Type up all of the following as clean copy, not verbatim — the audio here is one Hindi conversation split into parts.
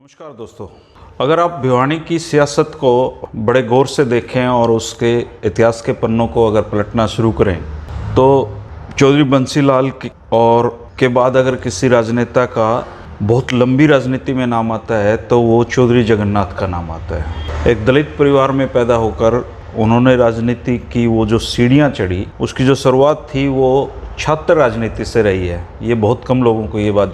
नमस्कार दोस्तों, अगर आप भिवानी की सियासत को बड़े गौर से देखें और उसके इतिहास के पन्नों को अगर पलटना शुरू करें तो चौधरी बंसीलाल और के बाद अगर किसी राजनेता का बहुत लंबी राजनीति में नाम आता है तो वो चौधरी जगन्नाथ का नाम आता है। एक दलित परिवार में पैदा होकर उन्होंने राजनीति की वो जो सीढ़ियाँ चढ़ी, उसकी जो शुरुआत थी वो छात्र राजनीति से रही है। ये बहुत कम लोगों को ये बात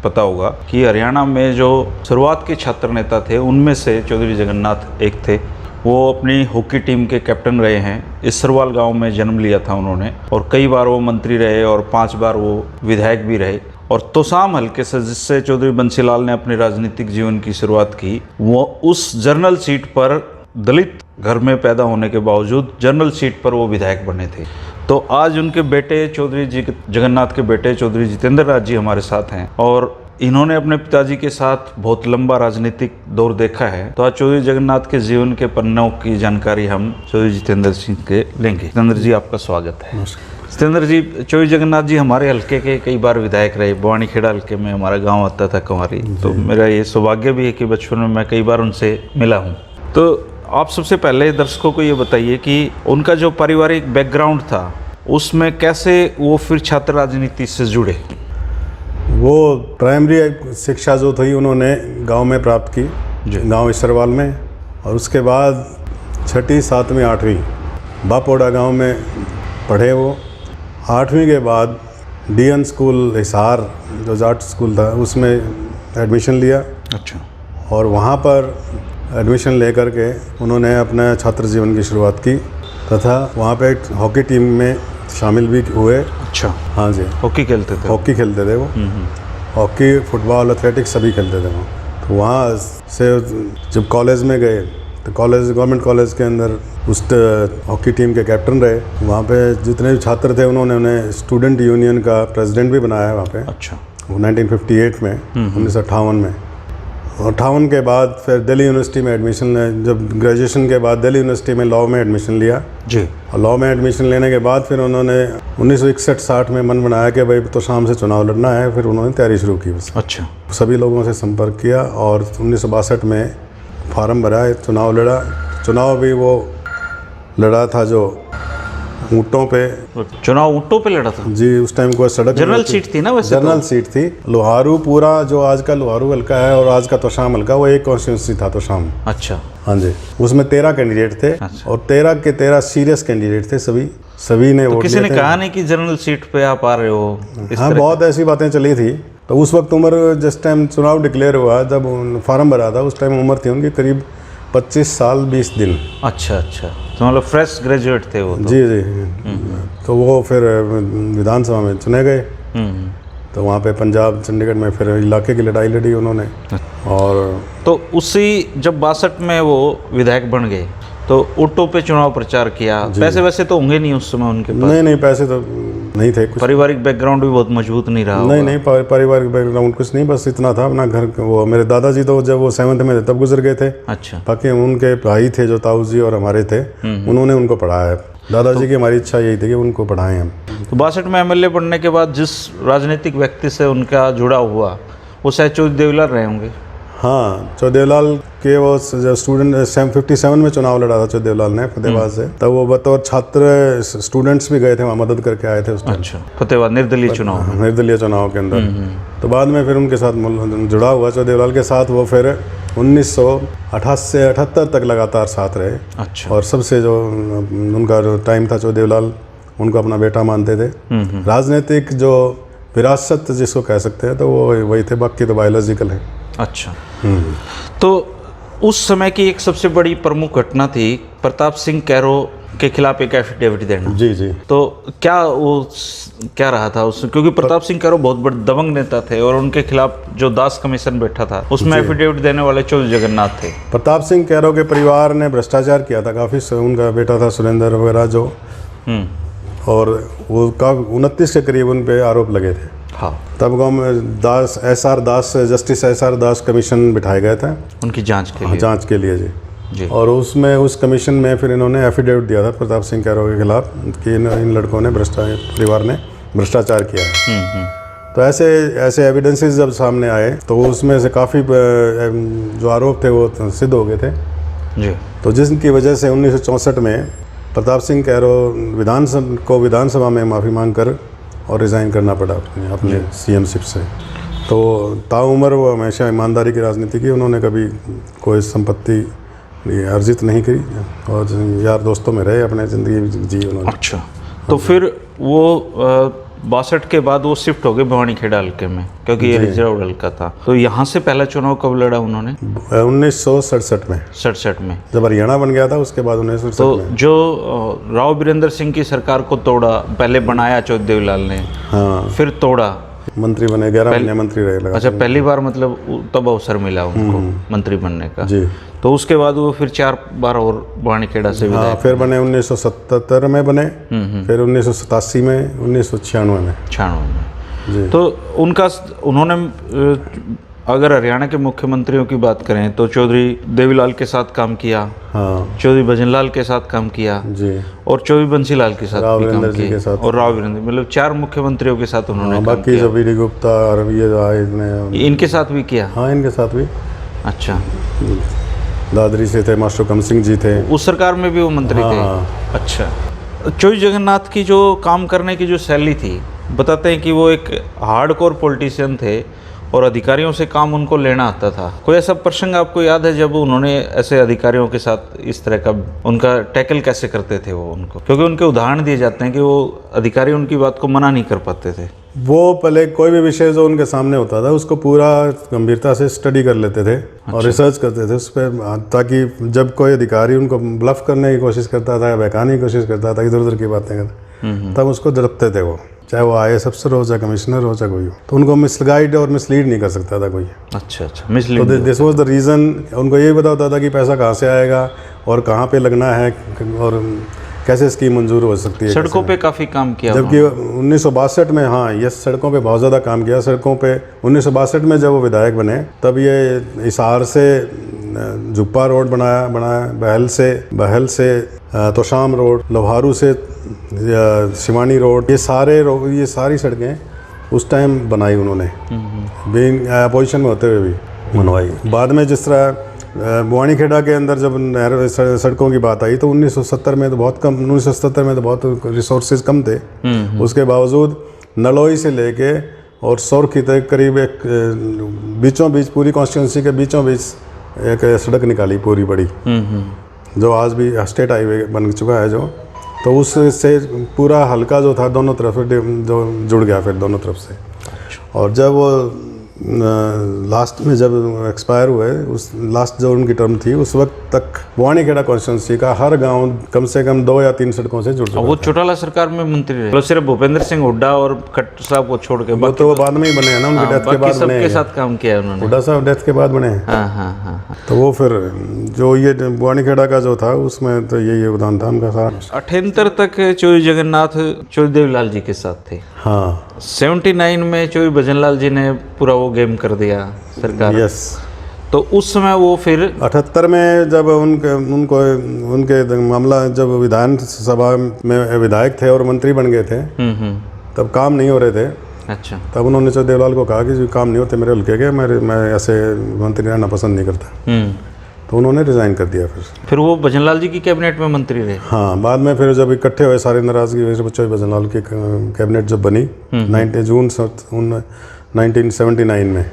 पता होगा कि हरियाणा में जो शुरुआत के छात्र नेता थे उनमें से चौधरी जगन्नाथ एक थे। वो अपनी हॉकी टीम के कैप्टन रहे हैं। इसरवाल गांव में जन्म लिया था उन्होंने और कई बार वो मंत्री रहे और 5 बार वो विधायक भी रहे। और तोसाम हल्के से जिससे चौधरी बंसीलाल ने अपने राजनीतिक जीवन की शुरुआत की, वो उस जनरल सीट पर दलित घर में पैदा होने के बावजूद जनरल सीट पर वो विधायक बने थे। तो आज उनके बेटे चौधरी जगन्नाथ के बेटे चौधरी जितेंद्र राज जी हमारे साथ हैं और इन्होंने अपने पिताजी के साथ बहुत लंबा राजनीतिक दौर देखा है। तो आज चौधरी जगन्नाथ के जीवन के पन्नों की जानकारी हम चौधरी जितेंद्र सिंह के लेंगे। जितेंद्र जी, आपका स्वागत है। जितेंद्र जी, चौधरी जगन्नाथ जी हमारे हल्के के कई बार विधायक रहे। बवानी खेड़ा हल्के में हमारा गाँव आता था कुंवारी, तो मेरा ये सौभाग्य भी है कि बचपन में मैं कई बार उनसे मिला हूँ। तो आप सबसे पहले दर्शकों को ये बताइए कि उनका जो पारिवारिक बैकग्राउंड था उसमें कैसे वो फिर छात्र राजनीति से जुड़े। वो प्राइमरी शिक्षा जो थी उन्होंने गांव में प्राप्त की, गांव इसरवाल में, और उसके बाद 6ठी 7वीं 8वीं बापोड़ा गांव में पढ़े। वो 8वीं के बाद डीएन स्कूल हिसार जो जाट स्कूल था उसमें एडमिशन लिया। अच्छा। और वहाँ पर एडमिशन लेकर के उन्होंने अपने छात्र जीवन की शुरुआत की तथा वहाँ पे एक हॉकी टीम में शामिल भी हुए। अच्छा। हाँ जी, हॉकी खेलते थे। हॉकी खेलते थे वो। हॉकी, फुटबॉल, एथलेटिक्स सभी खेलते थे वो। तो वहाँ से जब कॉलेज में गए तो गवर्नमेंट कॉलेज के अंदर उस हॉकी टीम के कैप्टन रहे। वहाँ पे जितने भी छात्र थे उन्होंने उन्हें स्टूडेंट यूनियन का प्रेसिडेंट भी बनाया वहाँ पे। अच्छा। वो 1958 में 1958 में। 58 के बाद फिर दिल्ली यूनिवर्सिटी में एडमिशन, जब ग्रेजुएशन के बाद दिल्ली यूनिवर्सिटी में लॉ में एडमिशन लिया जी। और लॉ में एडमिशन लेने के बाद फिर उन्होंने 1961-60 में मन बनाया कि भाई तो शाम से चुनाव लड़ना है। फिर उन्होंने तैयारी शुरू की बस। अच्छा। सभी लोगों से संपर्क किया और 1962 में फार्म भरा, चुनाव लड़ा। चुनाव भी वो लड़ा था जो ऊँटों पे, चुनाव ऊँटों पे लड़ा था जी। उस टाइम कोई सड़क जनरल सीट थी ना, वैसे जनरल सीट थी। लोहारू पूरा जो आज का लोहारू हल्का है और आज का तोशाम हल्का, वो एक कॉन्स्टिट्यूंसी था तोशाम। अच्छा। हाँ जी, उसमें 13 कैंडिडेट थे। अच्छा। और 13 के 13 सीरियस कैंडिडेट थे। सभी ने वोट किसी ने कहा नहीं कि जनरल सीट पे आप आ रहे हो? हाँ, बहुत ऐसी बातें चली थी। तो उस वक्त उम्र, जिस टाइम चुनाव डिक्लेयर हुआ, जब फार्म भरा था, उस टाइम उम्र थी उनकी करीब 25 साल 20 दिन। अच्छा अच्छा, तो मतलब फ्रेश ग्रेजुएट थे वो तो। जी जी। तो वो फिर विधानसभा में चुने गए। तो वहाँ पे पंजाब चंडीगढ़ में फिर इलाके की लड़ाई लड़ी उन्होंने। और तो उसी जब 62 में वो विधायक बन गए तो ऊँटों पे चुनाव प्रचार किया। पैसे वैसे तो होंगे नहीं उस समय उनके पास? नहीं, पैसे तो नहीं थे कुछ। पारिवारिक बैकग्राउंड भी बहुत मजबूत नहीं रहा? नहीं, पारिवारिक बैकग्राउंड कुछ नहीं, बस इतना था अपना घर। वो मेरे दादाजी तो जब वो 7th में थे तब गुजर गए थे। अच्छा। बाकी उनके भाई थे जो ताऊ जी और हमारे थे, उन्होंने उनको पढ़ाया है। दादाजी की हमारी इच्छा यही थी कि उनको पढ़ाएं हम। तो 62 में एमएलए बनने के बाद जिस राजनीतिक व्यक्ति से उनका जुड़ाव हुआ वो शायद चौधरी देवीलाल रहे होंगे। हाँ, चौधरी देवीलाल के वो स्टूडेंट 57 में चुनाव लड़ा था चौधरी देवीलाल ने फतेहाबाद से। तब वो बतौर छात्र स्टूडेंट्स भी गए थे वहाँ, मदद करके आए थे उस टाइम। अच्छा। फतेहाबाद निर्दलीय चुनाव के अंदर। तो बाद में फिर उनके साथ जुड़ा हुआ चौधरी देवीलाल के साथ। वो फिर 1978 तक लगातार साथ रहे। अच्छा। और सबसे जो उनका जो टाइम था, चौधरी देवीलाल उनको अपना बेटा मानते थे। राजनीतिक जो विरासत जिसको कह सकते हैं तो वो वही थे, बाकी तो बायोलॉजिकल है। अच्छा। तो उस समय की एक सबसे बड़ी प्रमुख घटना थी प्रताप सिंह कैरो के खिलाफ एक एफिडेविट देना। जी जी। तो क्या रहा था उस, क्योंकि प्रताप सिंह कैरो बहुत बड़े दबंग नेता थे और उनके खिलाफ जो दास कमीशन बैठा था उसमें एफिडेविट देने वाले चौधरी जगन्नाथ थे। प्रताप सिंह कैरो के परिवार ने भ्रष्टाचार किया था काफ़ी। उनका बेटा था सुरेंद्र वगैरह जो, और वो 29 के करीब उन पे आरोप लगे थे। हाँ। तब गाँव में जस्टिस SR दास कमीशन बिठाया गया था उनकी जांच के लिए। जांच के लिए जी। और उसमें उस कमीशन में फिर इन्होंने एफिडेविट दिया था प्रताप सिंह कैरो के खिलाफ कि इन लड़कों ने परिवार ने भ्रष्टाचार किया है। तो ऐसे एविडेंसेस जब सामने आए तो उसमें से काफ़ी जो आरोप थे वो सिद्ध हो गए थे जी। तो जिसकी वजह से 1964 में प्रताप सिंह कैरो विधानसभा में माफ़ी मांग कर और रिज़ाइन करना पड़ा अपने सीएमशिप से। तो ताउम्र वो हमेशा ईमानदारी की राजनीति की, उन्होंने कभी कोई संपत्ति अर्जित नहीं करी और यार दोस्तों में रहे, अपने ज़िंदगी जी उन्होंने। अच्छा, तो फिर वो 62 के बाद वो शिफ्ट हो गए भिवानी खेड़ा हल्के में, क्योंकि ये रिजर्व हल्का था। तो यहाँ से पहला चुनाव कब लड़ा उन्होंने? 1967 में। 67 में जब हरियाणा बन गया था उसके बाद 1967 तो में। जो राव बीरेंद्र सिंह की सरकार को तोड़ा, पहले बनाया चौधरी देवीलाल ने, हाँ, फिर तोड़ा, मंत्री बने, 11 महीने मंत्री रहे लगा। अच्छा, पहली बार मतलब तब अवसर मिला उनको मंत्री बनने का जी। तो उसके बाद वो फिर 4 बार और भिवानी खेड़ा से हाँ, विधायक फिर बने 1977 में बने, फिर 1987 में, 1996 में। 96 में जी। तो उन्होंने अगर हरियाणा के मुख्यमंत्रियों की बात करें तो चौधरी देवीलाल के साथ काम किया, हाँ चौधरी भजनलाल के साथ काम किया जी, और चौधरी बंसीलाल के साथ राव भी काम वीरेंद्र जी किया के साथ। और राव वीरेंद्र, मतलब 4 मुख्यमंत्रियों के साथ उन्होंने काम बाकी किया। जो वीडी गुप्ता और ये आए इतने, इनके साथ भी किया? हाँ इनके साथ भी। अच्छा, दादरी से थे, मास्टर कम सिंह जी थे, उस सरकार में भी वो मंत्री थे? हाँ। अच्छा, चौधरी जगन्नाथ की जो काम करने की जो शैली थी, बताते हैं कि वो एक हार्डकोर पॉलिटिशियन थे और अधिकारियों से काम उनको लेना आता था। कोई ऐसा प्रसंग आपको याद है जब उन्होंने ऐसे अधिकारियों के साथ इस तरह का उनका टैकल कैसे करते थे वो उनको? क्योंकि उनके उदाहरण दिए जाते हैं कि वो अधिकारी उनकी बात को मना नहीं कर पाते थे। वो पहले कोई भी विषय जो उनके सामने होता था उसको पूरा गंभीरता से स्टडी कर लेते थे और रिसर्च करते थे उस पर, ताकि जब कोई अधिकारी उनको ब्लफ करने की कोशिश करता था या बहकाने की कोशिश करता था, इधर उधर की बातें करता, तब उसको झड़पते थे वो, चाहे वो IAS अफसर हो, चाहे कमिश्नर हो, चाहे कोई हो, तो उनको मिसगाइड और मिसलीड नहीं कर सकता था कोई। अच्छा, मिसलीड। तो दिस वाज द रीज़न। उनको यही पता होता था कि पैसा कहाँ से आएगा और कहाँ पे लगना है और कैसे स्कीम मंजूर हो सकती है। सड़कों पे काफ़ी काम किया जबकि 1962 में, हाँ ये सड़कों पे बहुत ज़्यादा काम किया। सड़कों पे 1962 में जब वो विधायक बने तब ये हिसार से जुप्पा रोड बनाया, बहल से तोशाम रोड, लोहारू से शिवानी रोड, ये सारी सड़कें उस टाइम बनाई उन्होंने, बीइंग अपोजिशन में होते हुए भी बनवाई। बाद में जिस तरह भिवानी खेड़ा के अंदर जब नहर सड़कों की बात आई तो 1970 में तो बहुत रिसोर्सेज कम थे, उसके बावजूद नलोई से लेके और सोरखी तक करीब एक बीचों बीच, पूरी कॉन्स्टिट्यूंसी के बीचों बीच एक सड़क निकाली पूरी बड़ी, जो आज भी स्टेट हाईवे बन चुका है जो, तो उससे पूरा हल्का जो था दोनों तरफ जो जुड़ गया फिर दोनों तरफ से। और जब वो लास्ट में जब एक्सपायर हुए, उस लास्ट जो उनकी टर्म थी उस वक्त तक भिवानी खेड़ा कॉन्स्टिट्यूंसी का हर गांव कम से कम 2 या 3 सड़कों से जुड़ चुका वो चौटाला सरकार में मंत्री रहे, तो सिर्फ भूपेंद्र सिंह हुड्डा और खट्टर साहब को छोड़ के वो तो वो बाद में ही बने हैं ना, उनकी डेथ के बाद बने हैं। सबके साथ काम किया उन्होंने, हुड्डा साहब डेथ के बाद बने हैं। हाँ। तो वो फिर जो ये भिवानी खेड़ा का जो था उसमें तो यही योगदान था उनका सारा। 78 तक चौधरी जगन्नाथ चौधरी देवीलाल जी के साथ थे। हाँ, 79 में चौधरी भजनलाल जी ने पूरा वो गेम कर दिया सरकार। यस। तो उस समय वो फिर 78 में जब उनके मामला, जब विधानसभा में विधायक थे और मंत्री बन गए थे, तब काम नहीं हो रहे थे। अच्छा, तब उन्होंने चौधरी देवीलाल को कहा कि जो काम नहीं होते मेरे हल्के के, मैं ऐसे मंत्री रहना पसंद नहीं करता, तो उन्होंने रिज़ाइन कर दिया। फिर वो भजनलाल जी की कैबिनेट में मंत्री रहे। हाँ, बाद में फिर जब इकट्ठे हुए सारे नाराज़गी वजह से चौधरी भजनलाल की कैबिनेट जब बनी 1979 में,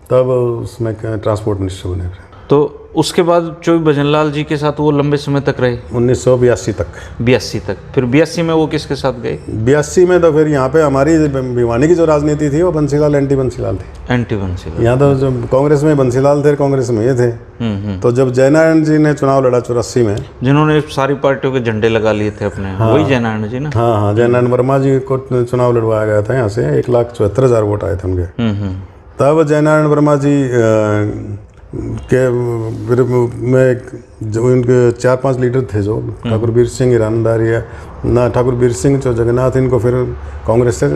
तब उसमें ट्रांसपोर्ट मिनिस्टर बने। तो उसके बाद चौधरी भजनलाल जी के साथ वो लंबे समय तक रहे, 1982 तक। 82 तक। फिर 82 में वो किसके साथ गए? 82 में तो फिर यहाँ पे हमारी भिवानी की जो राजनीति थी वो बंसीलाल एंटी बंसीलाल थे। एंटी बंसीलाल। यहाँ तो जब कांग्रेस में बंसीलाल थे, कांग्रेस में ये थे। तो जब जयनारायण जी ने चुनाव लड़ा 84 में, जिन्होंने सारी पार्टियों के झंडे लगा लिए थे अपने, वही जयनारायण जी ना? हाँ, जयनारायण वर्मा जी को चुनाव लड़वाया गया था यहाँ से, 1,74,000 वोट आए थे उनके। तब जयनारायण वर्मा जी के में जो उनके 4-5 लीडर थे, जो ठाकुर वीर सिंह ईरानदारी है ना, ठाकुर वीर सिंह जो जगन्नाथ, इनको फिर कांग्रेस से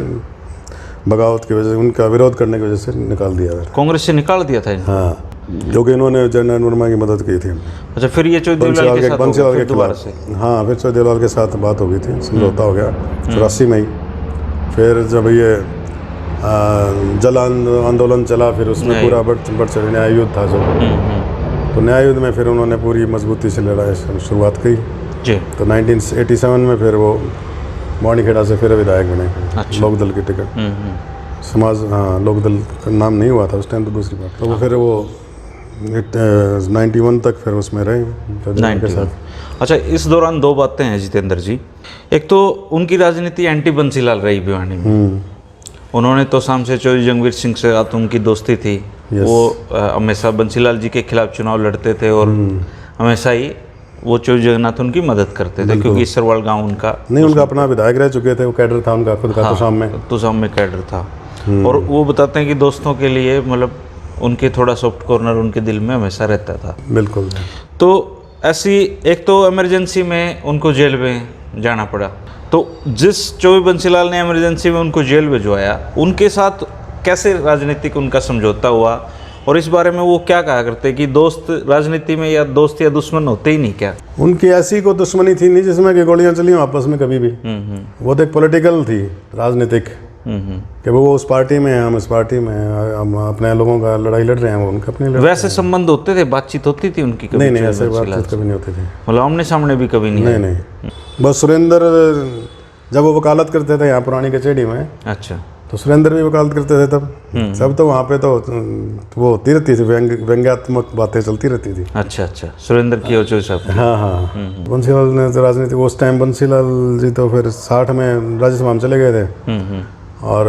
बगावत की वजह से, उनका विरोध करने की वजह से निकाल दिया। कांग्रेस से निकाल दिया था इनको? हाँ, क्योंकि इन्होंने जयनारायण वर्मा की मदद की थी। अच्छा, फिर ये चौधरी देवीलाल के साथ बंसीलाल के दोबारा खिलाफ, से? हाँ, फिर चौधरी देवीलाल के साथ बात हो गई थी, समझौता हो गया 84 में ही। फिर जब ये जल आंदोलन चला, फिर उसमें पूरा बढ़ चढ़ न्याय युद्ध था जो, तो न्याय युद्ध में फिर उन्होंने पूरी मजबूती से लड़ाई शुरुआत की जी। तो 1987 में फिर वो बॉडीखेड़ा से फिर विधायक बने। अच्छा। लोकदल की टिकट, समाज, हाँ, लोकदल का नाम नहीं हुआ था उस टाइम, तो दूसरी बात। तो वो फिर वो 91 तक फिर उसमें रहे के साथ। अच्छा, इस दौरान दो बातें हैं जितेंद्र जी। एक तो उनकी राजनीति एंटी बंसीलाल रही भिवानी में। उन्होंने तो शाम से चौधरी जंगवीर सिंह से उनकी दोस्ती थी। वो हमेशा बंसीलाल जी के खिलाफ चुनाव लड़ते थे और हमेशा ही वो चौधरी जगन्नाथ उनकी मदद करते थे, क्योंकि ईसरवाल गांव उनका नहीं, उनका अपना विधायक रह चुके थे, वो कैडर था उनका खुद का। तो शाम में कैडर था। और वो बताते हैं कि दोस्तों के लिए मतलब उनके थोड़ा सॉफ्ट कॉर्नर उनके दिल में हमेशा रहता था। बिल्कुल। तो ऐसी एक तो इमरजेंसी में उनको जेल में जाना पड़ा, तो जिस चौधरी बंसीलाल ने इमरजेंसी में उनको जेल भिजवाया, उनके साथ कैसे राजनीतिक उनका समझौता हुआ, और इस बारे में वो क्या कहा करते कि दोस्त राजनीति में या दोस्त या दुश्मन होते ही नहीं क्या? उनकी ऐसी कोई दुश्मनी थी नहीं जिसमें कि गोलियां चली आपस में कभी भी। वो तो एक पॉलिटिकल थी, राजनीतिक, कि वो उस पार्टी में है, हम इस पार्टी में हैं, हम अपने लोगों का लड़ाई लड़ रहे हैं, वो उनका अपनी लड़। वैसे संबंध होते थे, बातचीत होती थी उनकी कभी? नहीं, ऐसे बातचीत कभी नहीं होती थी, मतलब आमने सामने भी कभी नहीं? नहीं। बस सुरेंद्र जब वो वकालत करते थे यहाँ पुरानी कचहरी में, अच्छा, तो सुरेंद्र भी वकालत करते थे तब। सब तो वहाँ पे तो वो होती रहती थी, व्यंग्यात्मक बातें चलती रहती थी। अच्छा, सुरेंद्र की और चौधरी साहब। हाँ। बंसीलाल ने तो राजनीति उस टाइम, बंसीलाल जी तो फिर 60 में राज्यसभा में चले गए थे और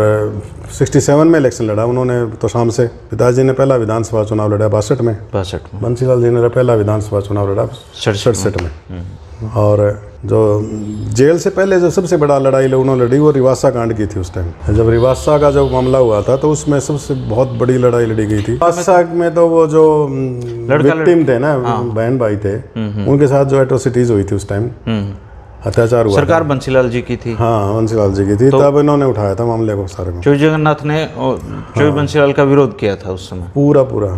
67 में इलेक्शन लड़ा उन्होंने तो शाम से। पिताजी ने पहला विधानसभा चुनाव लड़ा 62 में। बंसीलाल जी ने पहला विधानसभा चुनाव लड़ा 67 में। और जो जेल से पहले जो सबसे बड़ा लड़ाई उन्होंने लड़ी वो रिवासा कांड की थी उस टाइम। जब रिवासा का जब मामला हुआ था तो उसमें सबसे बहुत बड़ी लड़ाई लड़ी गई थी। रिवासा में तो वो जो विक्टिम थे ना, बहन भाई थे, उनके साथ जो एट्रोसिटीज हुई थी उस टाइम, अत्याचार हुआ, सरकार बंसीलाल जी की थी। हाँ, बंसीलाल जी की थी। तो तब इन्होंने उठाया था मामले को सारे को। चौधरी जगन्नाथ ने चौधरी बंसीलाल का विरोध किया था उस समय पूरा।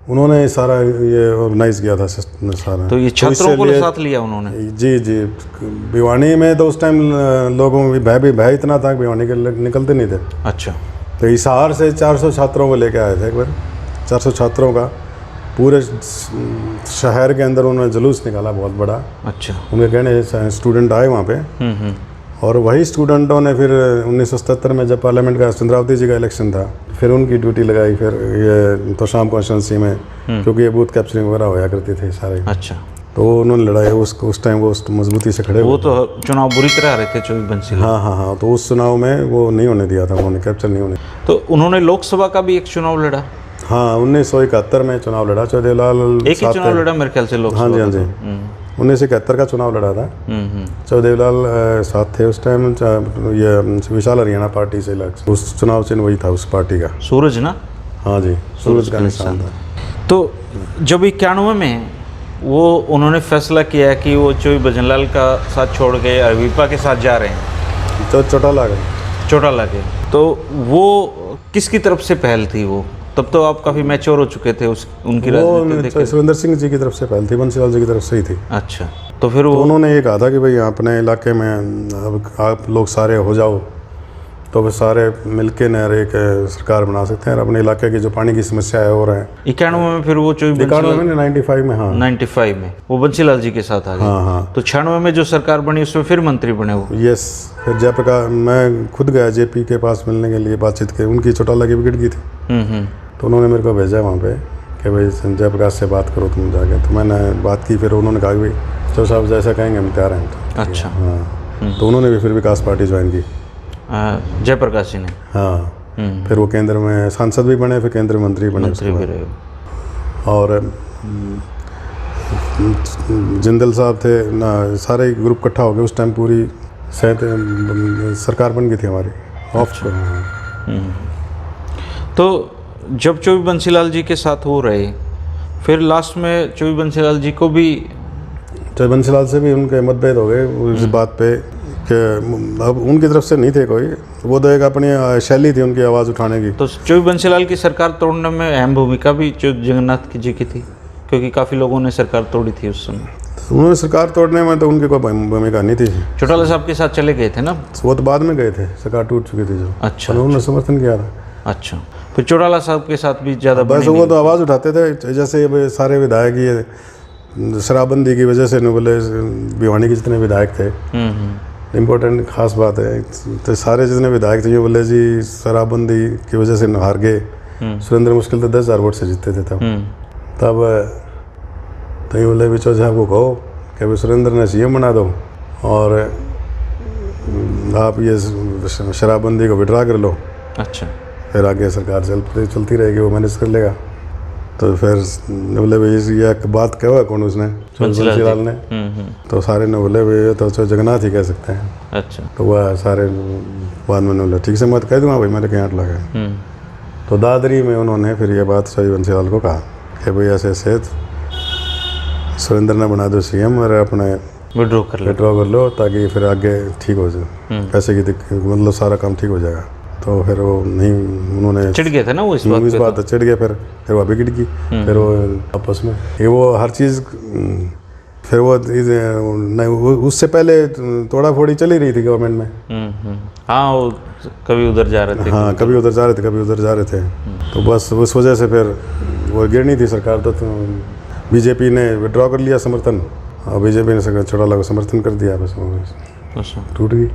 उन्होंने सारा ये ऑर्गेनाइज किया था सारा। तो ये छात्रों को साथ लिया उन्होंने? जी। भिवानी में तो उस टाइम लोगों में भय इतना था कि भिवानी के निकलते नहीं थे। अच्छा। तो हिसार से 400 छात्रों को लेके आए थे एक बार। 400 छात्रों का पूरे शहर के अंदर उन्होंने जुलूस निकाला बहुत बड़ा। अच्छा। उनके कहने स्टूडेंट आए वहाँ पे, और वही स्टूडेंटों ने फिर 1977 में जब पार्लियामेंट का चंद्रावती जी का इलेक्शन था, फिर उनकी ड्यूटी लगाई फिर ये तो शाम कॉन्स्टिट्यूंसी में, क्योंकि ये बूथ कैप्चरिंग वगैरह होया करती थी सारे। अच्छा। तो उन्होंने लड़ाई उस टाइम वो मजबूती से खड़े। वो तो चुनाव बुरी तरह आ रहे थे चौधरी बंसीलाल। हाँ। तो उस चुनाव में वो नहीं होने दिया था, उन्होंने कैप्चर नहीं होने। तो उन्होंने लोकसभा का भी एक चुनाव लड़ा? हाँ, 1971 में चुनाव लड़ा। चौधरी लाल एक ही चुनाव लड़ा मेरे ख्याल से लोकसभा। हाँ जी। 1971 का चुनाव लड़ा था। चौधरी लाल साथ थे उस टाइम। ये विशाल हरियाणा पार्टी से उस चुनाव चिन्ह वही था उस पार्टी का, सूरज ना। हाँ जी, सूरज का निशान था। तो जब 91 में वो उन्होंने फैसला किया कि वो चौधरी भजनलाल का साथ छोड़ के अविपा के साथ जा रहे हैं, तो चौटाला के, तो वो किसकी तरफ से पहल थी? वो तब तो आप काफ़ी मैच्योर हो चुके थे उनकी राजनीति। सुरेंद्र सिंह जी की तरफ से पहल थी, बंसीलाल जी की तरफ से ही थी। अच्छा। तो फिर उन्होंने ये कहा था कि भाई अपने इलाके में अब आप लोग सारे हो जाओ तो वे सारे मिलके न एक सरकार बना सकते हैं और अपने इलाके की जो पानी की समस्या है हो रहा है। 91 में फिर वो 91 में 95 में, हाँ 95 में वो बंसीलाल जी के साथ आ गए। हाँ। तो 96 में जो सरकार बनी उसमें फिर मंत्री बने वो। यस। फिर जयप्रकाश, मैं खुद गया जेपी के पास मिलने के लिए, बातचीत के। उनकी चौटाला की विकेट की थी। तो उन्होंने मेरे को भेजा वहाँ पे कि भाई जयप्रकाश से बात करो तुम जाके। तो मैंने बात की, फिर उन्होंने कहा कि भाई चौधरी साहब जैसा कहेंगे हम तैयार हैं। अच्छा। हाँ। तो उन्होंने भी फिर विकास पार्टी ज्वाइन की, जयप्रकाश जी ने। हाँ। फिर वो केंद्र में सांसद भी बने, फिर केंद्रीय मंत्री बने भी रहे। और जिंदल साहब थे ना, सारे ग्रुप इकट्ठा हो गए उस टाइम। पूरी सरकार बन गई थी हमारी। तो जब चौधरी बंसीलाल जी के साथ हो रहे, फिर लास्ट में चौधरी बंसीलाल जी को भी, चौधरी बंसीलाल से भी उनके मतभेद हो गए इस बात पे कि अब उनकी तरफ से नहीं थे कोई, वो तो एक अपनी शैली थी उनकी आवाज़ उठाने की। तो चौधरी बंसीलाल की सरकार तोड़ने में अहम भूमिका भी चौधरी जगन्नाथ जी की थी, क्योंकि काफ़ी लोगों ने सरकार तोड़ी थी उस समय। उन्होंने सरकार तोड़ने में तो उनकी कोई भूमिका नहीं थी। चौटाला साहब के साथ चले गए थे ना? वो तो बाद में गए थे, सरकार टूट चुकी थी जो। अच्छा, उन्होंने समर्थन किया था। अच्छा, फिर चौटाला साहब के साथ भी ज़्यादा बस वो तो आवाज़ उठाते थे, जैसे ये सारे विधायक ये शराबबंदी की वजह से बोले, भिवानी के जितने विधायक थे, इम्पोर्टेंट खास बात है, तो सारे जितने विधायक थे ये बोले जी शराबबंदी की वजह से हार गए। सुरेंद्र मुश्किल तो 10,000 वोट से जीते थे तब तो ये बोले बिचो साहब को कहो कि भाई सुरेंद्र ने सीएम बना दो और आप ये शराबबंदी को विड्रा कर लो। अच्छा, फिर आगे सरकार चलती रहेगी, वो मैनेज कर लेगा। तो फिर बोले भाई ये बात कहा कौन उसने, बंसीलाल ने। तो सारे ने बोले भाई तो जगन्नाथ ही कह सकते हैं। अच्छा, तो वह सारे बाद में बोले ठीक से मत कह दूँगा भाई, मेरे के यहाँ लगा। तो दादरी में उन्होंने फिर ये बात सही बंसीलाल को कहा कि भाई ऐसे ऐसे सुरेंद्र ने बना दो सीएम और अपने विड्रॉ कर लो ताकि फिर आगे ठीक हो जाए, पैसे की मतलब सारा काम ठीक हो जाएगा। तो फिर वो नहीं, उन्होंने चिढ़ गए थे ना वो इस बात तो चिढ़ गए। फिर वो बिगड़ गई। फिर वो आपस में ये वो हर चीज़, फिर वो नहीं, उससे पहले तोड़ा फोड़ी चली रही थी गवर्नमेंट में। हाँ, वो कभी उधर जा रहे थे, हाँ कभी उधर जा रहे थे, कभी उधर जा रहे थे। तो बस उस वजह से फिर वो गिरनी थी सरकार। तो बीजेपी ने विड्रॉ कर लिया समर्थन और बीजेपी ने चौटाला को समर्थन कर दिया, बस टूट गई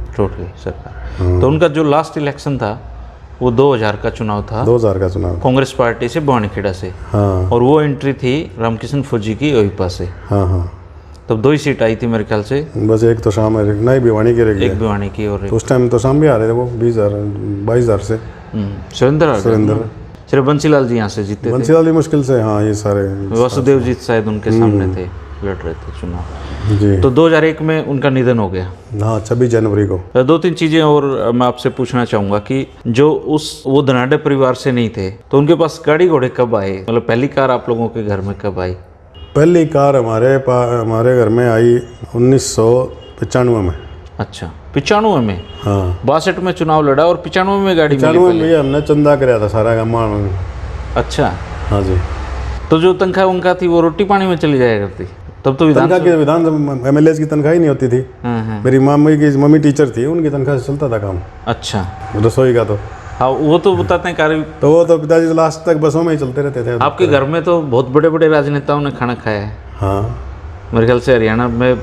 सरकार। तो उनका जो लास्ट इलेक्शन था वो 2000 का चुनाव था। 2000 का चुनाव कांग्रेस पार्टी से भवानीखेड़ा से। हाँ। और वो एंट्री थी रामकिशन फौजी की ओहिपा से। हाँ हाँ। तब 2 ही सीट आई थी मेरे ख्याल से। बस एक तो शाम नहीं भिवानी की रही, एक भिवानी की और तो उस टाइम तो शाम भी आ रहे थे वो 22,000 से। सुरेंद्र सिर्फ बंसीलाल जी यहाँ से जीते थे। बंसीलाल जी मुश्किल से, हाँ ये सारे वासुदेव जी शायद उनके सामने थे, लड़ रहे थे चुनाव जी। तो 2001 में उनका निधन हो गया। हाँ 26 जनवरी को। 2-3 चीज़ें और मैं आपसे पूछना चाहूँगा कि जो वो धनाढ्य परिवार से नहीं थे तो उनके पास गाड़ी घोड़े कब आए, मतलब पहली कार आप लोगों के घर में कब आई? पहली कार हमारे घर में आई 1995 में। अच्छा, 95 में? हाँ 62 में चुनाव लड़ा और 95 में गाड़ी मिली? 95 में हमने चंदा कराया था सारा गाँव में। अच्छा, हाँ जी। तो जो तनख्वाह उनका थी वो रोटी पानी में चली जाया करती? तब तो विधान MLA की तनख्वाह ही नहीं होती थी। मेरी मम्मी टीचर थी, उनकी तनख्वाह से चलता था काम। अच्छा, रसोई का तो हाँ वो तो बताते हैं कार्य। तो वो तो पिताजी लास्ट तक बसों में ही चलते रहते थे। आपके घर में तो बहुत बड़े बड़े राजनेताओं ने खाना खाया है। हाँ मेरे ख्याल से हरियाणा में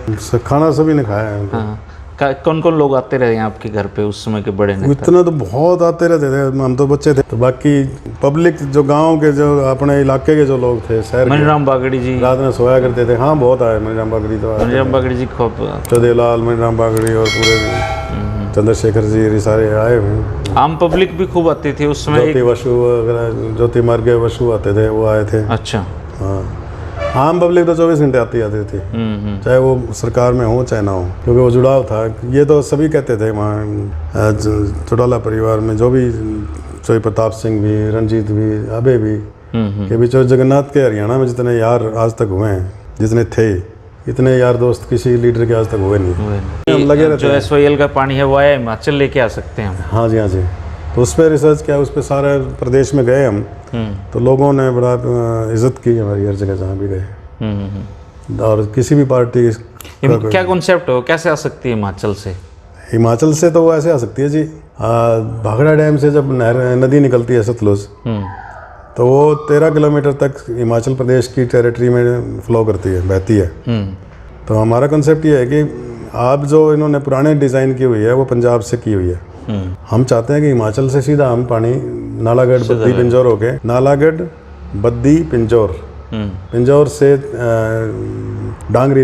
खाना सभी ने खाया है। हाँ, कौन कौन लोग आते रहे हैं आपके घर पे उस समय के बड़े नेता? इतना तो बहुत आते रहते थे, हम तो बच्चे थे। तो बाकी पब्लिक जो गांव के जो अपने इलाके के जो लोग थे, शहर के, मनीराम बागड़ी जी रात में सोया करते थे। हाँ बहुत आए मनीराम बागड़ी, तो मनीराम बागड़ी जी खूब, चौदेलाल मनीराम बागड़ी और पूरे चंद्रशेखर जी, ये सारे आए हुए। आम पब्लिक भी खूब आती थी उस समय। ज्योति वसु वगैरह, ज्योति मार्गे वसु आते थे, वो आए थे। अच्छा, हाँ आम पब्लिक तो 24 घंटे आती थी, चाहे वो सरकार में हो चाहे ना हो, क्योंकि वो जुड़ाव था। ये तो सभी कहते थे वहाँ चौटाला परिवार में, जो भी चाहे प्रताप सिंह भी, रंजीत भी, अबे भी, कि भी जो जगन्नाथ के हरियाणा में जितने यार आज तक हुए हैं, जितने थे, इतने यार दोस्त किसी लीडर के आज तक हुए नहीं। हम लगे रहते जो SYL का पानी है वो आया हिमाचल लेके आ सकते हैं हम। हाँ जी, हाँ जी। तो उस पर रिसर्च किया, उस पर सारे प्रदेश में गए हम। तो लोगों ने बड़ा इज्जत की हमारी हर जगह जहाँ भी गए। और किसी भी पार्टी क्या कॉन्सेप्ट हो, कैसे आ सकती है हिमाचल से? हिमाचल से तो वो ऐसे आ सकती है जी, भाखड़ा डैम से जब नदी निकलती है सतलुज, तो वो 13 किलोमीटर तक हिमाचल प्रदेश की टेरिटरी में फ्लो करती है, बहती है। तो हमारा कंसेप्ट ये है कि आप जो इन्होंने पुराने डिज़ाइन की हुई है वो पंजाब से की हुई है। हम चाहते हैं कि हिमाचल से सीधा हम पानी नालागढ़ बद्दी पिंजौर होके, नालागढ़ बद्दी पिंजौर, पिंजौर से डांगरी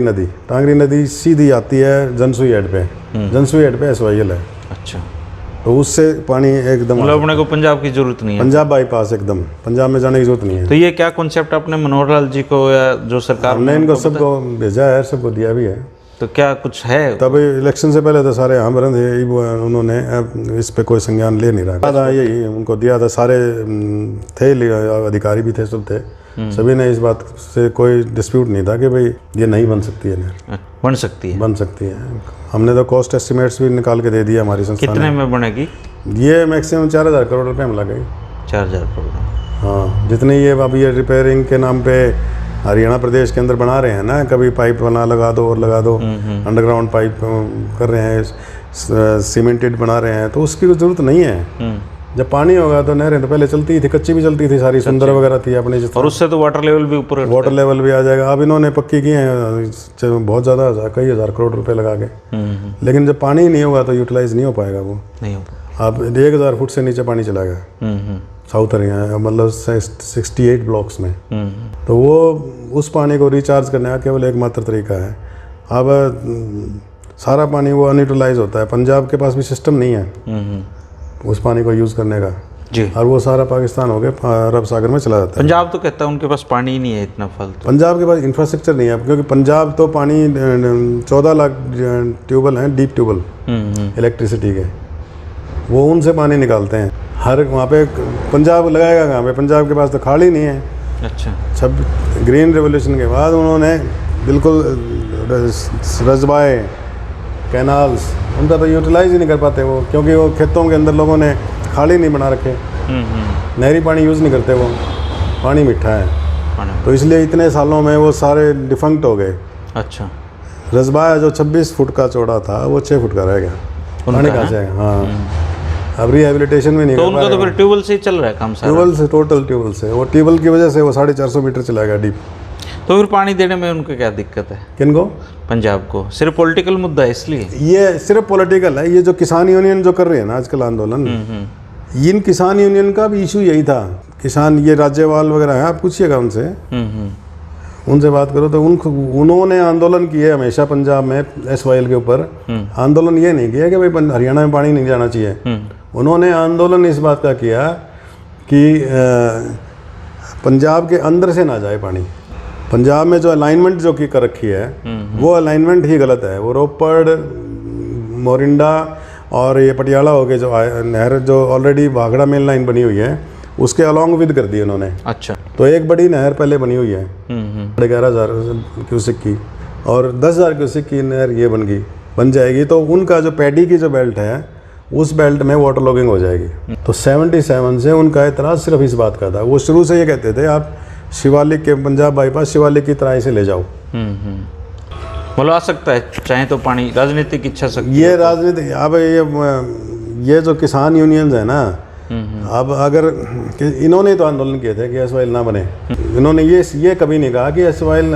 नदी सीधी आती है जनसुई हेड पे। जनसुई हेड पे SYL है। अच्छा, तो उससे पानी एकदम, मतलब अपने को पंजाब की जरूरत नहीं है, पंजाब बाईपास, एकदम पंजाब में जाने की जरूरत नहीं है। तो ये क्या कॉन्सेप्ट आपने मनोहर लाल जी को या जो सरकार हमने इनको सबको भेजा है, सबको दिया भी है। तो क्या कुछ है? तब इलेक्शन से पहले तो सारे यहाँ भरे थे, उन्होंने इस पे कोई संज्ञान ले नहीं रहा था। यही उनको दिया था, सारे थे अधिकारी भी थे, सब थे, सभी ने इस बात से कोई डिस्प्यूट नहीं था कि भाई ये नहीं बन सकती है नहर। बन सकती है, बन सकती है। हमने तो कॉस्ट एस्टिमेट्स भी निकाल के दे दिया हमारी संस्था। कितने में बनेगी ये? मैक्सिमम 4,000 करोड़ रुपये में लगेगी। 4,000 करोड़? हाँ, जितने ये अब ये रिपेयरिंग के नाम पे हरियाणा प्रदेश के अंदर बना रहे हैं ना, कभी पाइप बना लगा दो और लगा दो, अंडरग्राउंड पाइप कर रहे हैं, सीमेंटेड बना रहे हैं, तो उसकी जरूरत नहीं है। जब पानी होगा तो नहरें तो पहले चलती थी, कच्ची भी चलती थी सारी, सुंदर वगैरह थी अपने, और उससे तो वाटर लेवल भी ऊपर, वाटर लेवल भी आ जाएगा। अब इन्होंने पक्की की हैं बहुत ज़्यादा, कई हज़ार करोड़ रुपए लगा के, लेकिन जब पानी ही नहीं होगा तो यूटिलाइज नहीं हो पाएगा वो, नहीं हो अब 1000 फुट से नीचे पानी चला गया साउथ हरियाणा, मतलब 68 ब्लॉक्स में। तो वो उस पानी को रिचार्ज करने का केवल एकमात्र तरीका है। अब सारा पानी वो अनयूटिलाइज होता है, पंजाब के पास भी सिस्टम नहीं है उस पानी को यूज़ करने का जी, और वो सारा पाकिस्तान हो गया अरब सागर में चला जाता है। पंजाब तो कहता है उनके पास पानी ही नहीं है इतना फालतू। पंजाब के पास इंफ्रास्ट्रक्चर नहीं है, क्योंकि पंजाब तो पानी 14 लाख ट्यूबल हैं, डीप ट्यूबल इलेक्ट्रिसिटी के, वो उनसे पानी निकालते हैं। हर वहाँ पे पंजाब लगाएगा कहाँ पे, पंजाब के पास तो खाड़ ही नहीं है। अच्छा, सब ग्रीन रेवोल्यूशन के बाद उन्होंने बिल्कुल रजबाए, कैनाल्स, उनका तो यूटिलाइज ही नहीं कर पाते वो, क्योंकि वो खेतों के अंदर लोगों ने खाल ही नहीं बना रखे, नहरी पानी यूज़ नहीं करते, वो पानी मीठा है, तो इसलिए इतने सालों में वो सारे डिफंक्ट हो गए। अच्छा, रजबाया जो 26 फुट का चौड़ा था वो 6 फुट का रह गया, पानी कहाँ से आएगा? हाँ, अब रिहेबिलिटेशन में नहीं तो उनका तो फिर ट्यूबवेल से ही चल रहा है काम सारा? ट्यूबवेल से, टोटल ट्यूबवेल से, वो ट्यूबवेल की वजह से वो 450 मीटर चला गया डीप। तो फिर पानी देने में उनको क्या दिक्कत है? किनको? पंजाब को। सिर्फ पॉलिटिकल मुद्दा है इसलिए? ये सिर्फ पॉलिटिकल है। ये जो किसान यूनियन जो कर रहे हैं ना आजकल आंदोलन, इन किसान यूनियन का भी इशू यही था। किसान ये राज्यपाल वगैरह है, आप पूछिएगा उनसे, उनसे बात करो तो उन्होंने आंदोलन किए हमेशा पंजाब में SYL के ऊपर। आंदोलन ये नहीं किया कि भाई हरियाणा में पानी नहीं जाना चाहिए, उन्होंने आंदोलन इस बात का किया कि पंजाब के अंदर से ना जाए पानी। पंजाब में जो अलाइनमेंट जो की कर रखी है वो अलाइनमेंट ही गलत है। वो रोपड़, मोरिंडा और ये पटियाला हो गए जो नहर जो ऑलरेडी भाखड़ा मेन लाइन बनी हुई है उसके अलॉन्ग विद कर दी उन्होंने। अच्छा, तो एक बड़ी नहर पहले बनी हुई है 11,000 क्यूसिक की, और 10,000 क्यूसिक की नहर ये बन जाएगी, तो उनका जो पैडी की जो बेल्ट है उस बेल्ट में वाटर लॉगिंग हो जाएगी। तो 77 से उनका एतराज़ सिर्फ इस बात का था। वो शुरू से ये कहते थे आप शिवालिक के पंजाब बाईपास शिवालिक की तरह से ले जाओ। मतलब आ सकता है चाहे तो पानी, राजनीतिक इच्छा शक्ति। ये राजनीति, अब ये जो किसान यूनियंस है ना, अब अगर इन्होंने तो आंदोलन किए थे कि SYL ना बने, इन्होंने ये कभी नहीं कहा कि SYL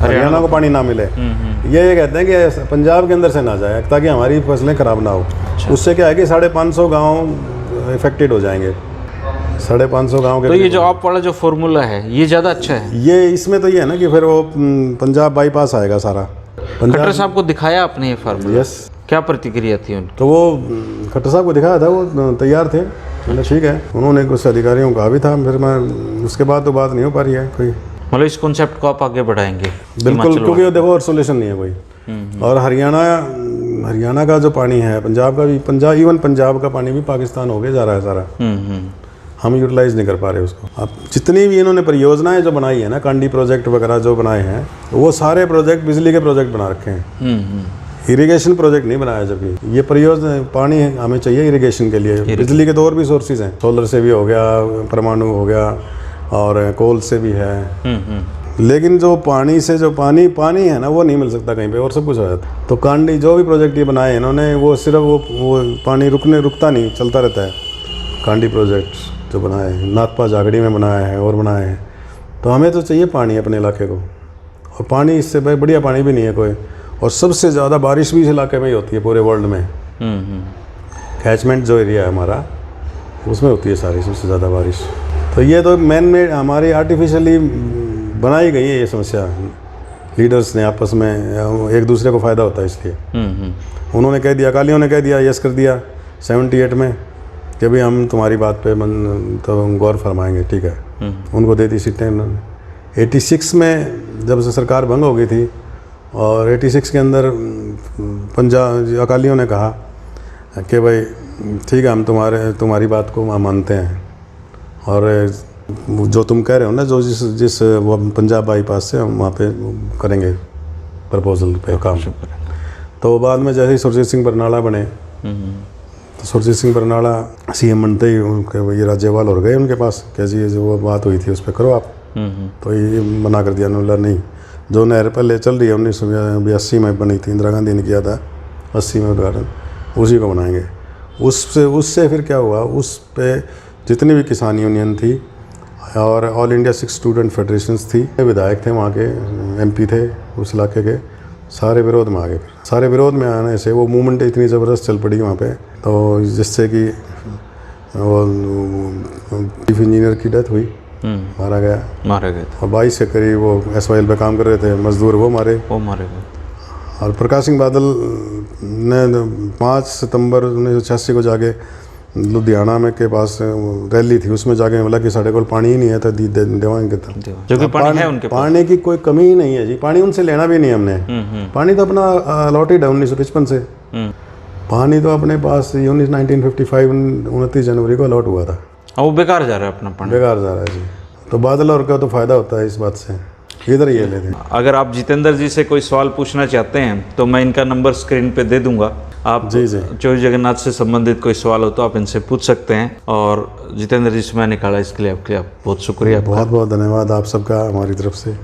हरियाणा को पानी ना मिले। ये कहते हैं कि पंजाब के अंदर से ना जाए ताकि हमारी फसलें खराब ना हो। उससे क्या है कि 550 गाँव इफेक्टेड हो जाएंगे, 550 गाँव के। तो ये जो आप वाला जो फॉर्मूला है ये ज़्यादा अच्छा है। ये इसमें तो ये है ना कि फिर वो पंजाब बाईपास आएगा सारा। खट्टर साहब को दिखाया आपने ये फार्मूला? यस। क्या प्रतिक्रिया थी उनकी? तो वो खट्टर साहब को दिखाया था, वो तैयार थे, मतलब ठीक है। उन्होंने कुछ अधिकारियों को कहा भी था, फिर मैं उसके बाद तो बात नहीं हो पा रही है कोई। मतलब इस कॉन्सेप्ट को आप आगे बढ़ाएंगे? बिल्कुल, क्योंकि देखो और सोल्यूशन नहीं है कोई। और हरियाणा का जो पानी है, पंजाब का भी, इवन पंजाब का पानी भी पाकिस्तान हो गया जा रहा है सारा। हम यूटिलाइज नहीं कर पा रहे उसको। अब जितनी भी इन्होंने परियोजनाएं जो बनाई है ना, कांडी प्रोजेक्ट वगैरह जो बनाए हैं, वो सारे प्रोजेक्ट बिजली के प्रोजेक्ट बना रखे हैं। इरिगेशन प्रोजेक्ट नहीं बनाया। जबकि ये परियोजना पानी हमें चाहिए इरिगेशन के लिए। बिजली के तो और भी सोर्सेज हैं, सोलर से भी हो गया, परमाणु हो गया, और कोल से भी है। लेकिन जो पानी से जो पानी है ना, वो नहीं मिल सकता कहीं पे, और सब कुछ हो जाता है। तो कांडी जो भी प्रोजेक्ट ये बनाए इन्होंने, वो सिर्फ वो पानी रुकता नहीं, चलता रहता है। कांडी प्रोजेक्ट जो बनाए हैं, नाथपा जागड़ी में बनाया है और बनाए हैं। तो हमें तो चाहिए पानी अपने इलाके को, और पानी इससे बढ़िया पानी भी नहीं है कोई। और सबसे ज़्यादा बारिश भी इस इलाके में ही होती है पूरे वर्ल्ड में। कैचमेंट जो एरिया है हमारा, उसमें होती है सारी सबसे ज़्यादा बारिश। तो ये तो मैन मेड, हमारी आर्टिफिशियली बनाई गई है ये समस्या। लीडर्स ने आपस में एक दूसरे को फ़ायदा होता है इसलिए। उन्होंने कह दिया, अकालियों ने कह दिया, यस कर दिया 78 में कि भाई हम तुम्हारी बात पे तो गौर फरमाएंगे, ठीक है। उनको दे दी सीटें उन्होंने। 86 में जब से सरकार भंग हो गई थी, और 86 के अंदर पंजाब अकालियों ने कहा कि भाई ठीक है, हम तुम्हारी बात को हम मानते हैं, और जो तुम कह रहे हो ना, जो जिस वो पंजाब बाईपास से हम वहाँ पे करेंगे प्रपोजल पे काम। तो बाद में जैसे ही सुरजीत सिंह बरनाला बने, तो सुरजीत सिंह बरनाला CM बनते ही ये राज्यपाल हो गए उनके पास, कैसी जो वो बात हुई थी उस पर करो आप। तो ये मना कर दिया, बोला नहीं, जो नहर पहले चल रही है 1982 में बनी थी, इंदिरा गांधी ने किया था 80 में उद्घाटन, उसी को बनाएंगे। उससे फिर क्या हुआ, उस पे जितनी भी किसान यूनियन थी और all India Sikh student federations थी, विधायक थे वहाँ के, MP थे उस इलाके के, सारे विरोध में आ गए। सारे विरोध में आने से वो मूवमेंट इतनी ज़बरदस्त चल पड़ी वहाँ पे, तो जिससे कि वो चीफ इंजीनियर की डेथ हुई, मारा गया। और 22 के करीब वो SYL पे काम कर रहे थे मजदूर, वो मारे गए। और प्रकाश सिंह बादल ने 5 सितंबर 1986 को जाके लुधियाना में के पास रैली थी, उसमें जाके बोला कि साढ़े को पानी ही नहीं है तो देवांगे, जो कि पानी है उनके पानी की कोई कमी ही नहीं है जी, पानी उनसे लेना भी नहीं हमने, पानी तो अपना अलॉटेड है 1955 से, पानी तो अपने पास 1955 29 जनवरी को अलॉट हुआ था, वो बेकार जा रहा है, अपना पानी बेकार जा रहा है जी। तो बादल और का तो फायदा होता है इस बात से, इधर ये लेते हैं। अगर आप जितेंद्र जी से कोई सवाल पूछना चाहते हैं तो मैं इनका नंबर स्क्रीन पे दे दूंगा, आप जी चौधरी जगन्नाथ से संबंधित कोई सवाल हो तो आप इनसे पूछ सकते हैं। और जितेंद्र जी से मैं निकाला इसके लिए आपके बहुत शुक्रिया। बहुत बहुत धन्यवाद आप सबका हमारी तरफ से।